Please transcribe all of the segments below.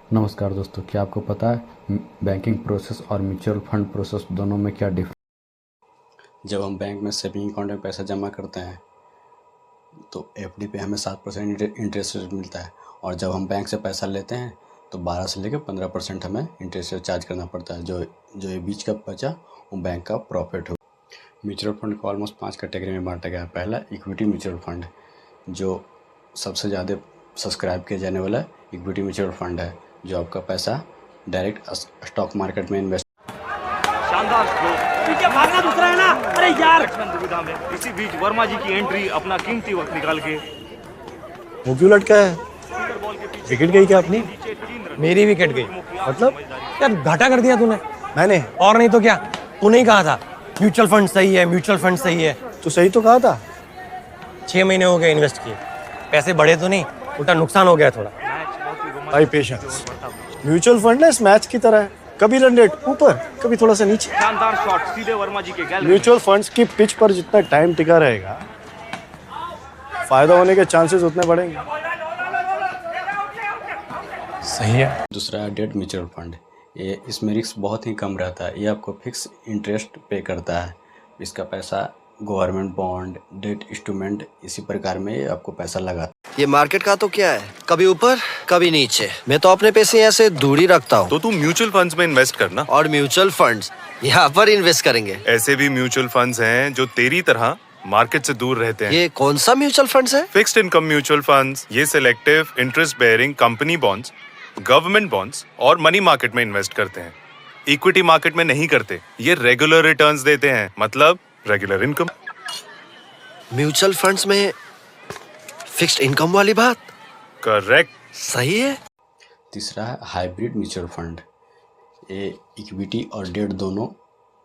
नमस्कार दोस्तों, क्या आपको पता है बैंकिंग प्रोसेस और म्यूचुअल फंड प्रोसेस दोनों में क्या डिफरेंस? जब हम बैंक में सेविंग अकाउंट में पैसा जमा करते हैं तो एफडी पे हमें 7% इंटरेस्ट रेट मिलता है, और जब हम बैंक से पैसा लेते हैं तो 12 से लेकर 15% हमें इंटरेस्ट रेट चार्ज करना पड़ता है। जो ये बीच का बचा वो बैंक का प्रॉफिट हो। म्यूचुअल फंड को ऑलमोस्ट 5 कैटेगरी में बांटा गया है। पहला इक्विटी म्यूचुअल फंड, जो सबसे ज़्यादा सब्सक्राइब किया जाने वाला इक्विटी म्यूचुअल फंड है, जो आपका पैसा डायरेक्ट स्टॉक मार्केट में इन्वेस्ट। शानदार स्ट्रोक, पीछे भागना दूसरा है ना। अरे यार, लक्ष्मण दुविधा में इसी बीच वर्मा जी की एंट्री, अपना कीमती वक्त निकाल के। वो क्यों लटका है? विकेट गई क्या अपनी? मेरी विकेट गई। मतलब यार घाटा कर दिया तूने। मैंने? और नहीं तो क्या, तूने ही कहा था म्यूचुअल फंड सही है, म्यूचुअल फंड सही है। तो सही तो कहा था। 6 महीने हो गए इन्वेस्ट किए, पैसे बढ़े तो नहीं, उल्टा नुकसान हो गया थोड़ा। भाई पेशेंस। म्यूचुअल फंड ना इस मैच की तरह है, कभी रन रेट ऊपर, कभी थोड़ा सा नीचे। शानदार शॉट सीधे वर्मा जी के गैलरी। म्यूचुअल फंड्स की पिच पर जितना टाइम टिका रहेगा, फायदा होने के चांसेस उतने बढ़ेंगे। सही है। दूसरा है डेट म्यूचुअल फंड। ये इसमें रिस्क बहुत ही कम रहता है। ये आपको फिक्स इंटरेस्ट पे करता है। इसका पैसा गवर्नमेंट बॉन्ड, डेट इंस्ट्रूमेंट, इसी प्रकार में ये आपको पैसा लगा। ये मार्केट का तो क्या है, कभी ऊपर कभी नीचे। मैं तो अपने पैसे ऐसे दूर ही रखता हूँ। तो तू म्यूचुअल फंड्स में इन्वेस्ट करना। और म्यूचुअल फंड्स यहाँ पर इन्वेस्ट करेंगे। ऐसे भी म्यूचुअल फंड्स हैं जो तेरी तरह मार्केट से दूर रहते हैं। ये कौन सा म्यूचुअल फंड्स है? फिक्स्ड इनकम म्यूचुअल फंड्स, ये selective interest bearing company bonds, government bonds और मनी मार्केट में इन्वेस्ट करते हैं। इक्विटी मार्केट में नहीं करते। ये रेगुलर रिटर्न्स देते हैं, मतलब रेगुलर इनकम। म्यूचुअल फंड्स में फिक्स्ड इनकम वाली बात। करेक्ट। सही है। तीसरा है हाइब्रिड म्यूचुअल फंड। ये इक्विटी और डेट दोनों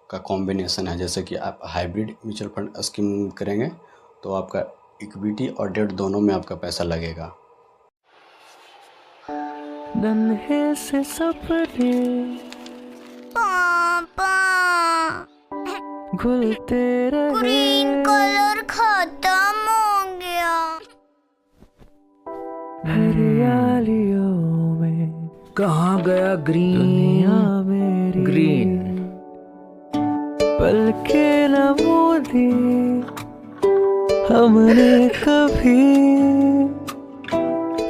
का कॉम्बिनेशन है। जैसे कि आप हाइब्रिड म्यूचुअल फंड स्कीम करेंगे तो आपका इक्विटी और डेट दोनों में आपका पैसा लगेगा। नन्हे से सपने पापा घुलते रहे, ग्रीन कलर खत्म हो गया। हरियालियों में कहाँ गया ग्रीन? दुनिया मेरी ग्रीन पलके न मोदी हमने कभी,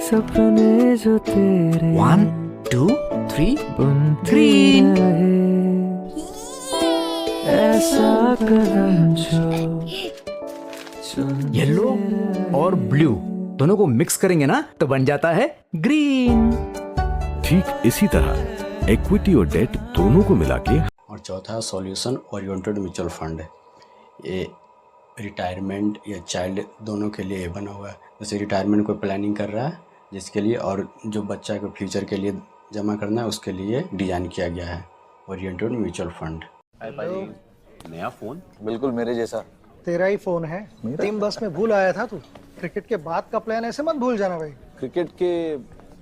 सपने जो तेरे 1 2 3 बुनते ग्रीन। रहे, ऐसा कदम जो चुनते येलो रहे। और ब्लू दोनों को मिक्स करेंगे ना तो बन जाता है ग्रीन। ठीक इसी तरह इक्विटी और डेट दोनों को मिला के। और चौथा है सॉल्यूशन ओरिएंटेड म्यूचुअल फंड। ये रिटायरमेंट या चाइल्ड दोनों के लिए बना हुआ है। जैसे रिटायरमेंट को प्लानिंग कर रहा है जिसके लिए, और जो बच्चा को फ्यूचर के लिए जमा करना है उसके लिए डिज़ाइन किया गया है ओरिएंटेड म्यूचुअल फंड। नया फोन? बिल्कुल मेरे जैसा। तेरा ही फोन है। टीम बस में भूल आया था तू। क्रिकेट के बाद का प्लान ऐसे मत भूल जाना भाई। क्रिकेट के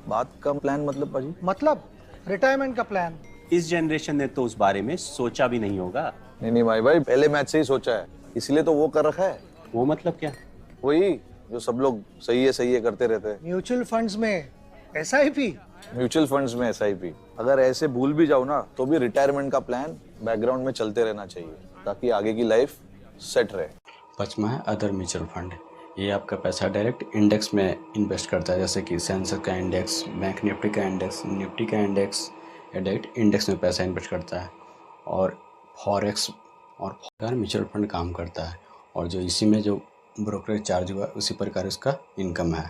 बाद का प्लान मतलब पाजी? मतलब रिटायरमेंट का प्लान। इस जनरेशन ने तो उस बारे में सोचा भी नहीं होगा। नहीं भाई पहले मैच से ही सोचा है, इसलिए तो वो कर रखा है। वो मतलब क्या? वही जो सब लोग सही है करते रहते हैं। म्यूचुअल फंड्स में SIP। म्यूचुअल फंड्स में SIP। अगर ऐसे भूल भी जाओ ना तो भी रिटायरमेंट का प्लान बैकग्राउंड में चलते रहना चाहिए ताकि आगे की लाइफ सेट रहे। पांचवा है अदर म्यूचुअल फंड। ये आपका पैसा डायरेक्ट इंडेक्स में इन्वेस्ट करता है, जैसे कि सेंसेक्स का इंडेक्स, बैंक निफ्टी का इंडेक्स, निफ्टी का इंडेक्स, या डायरेक्ट इंडेक्स में पैसा इन्वेस्ट करता है। और फॉरेक्स और म्यूचुअल फंड काम करता है, और जो इसी में जो ब्रोकरेज चार्ज हुआ उसी प्रकार इसका इनकम है।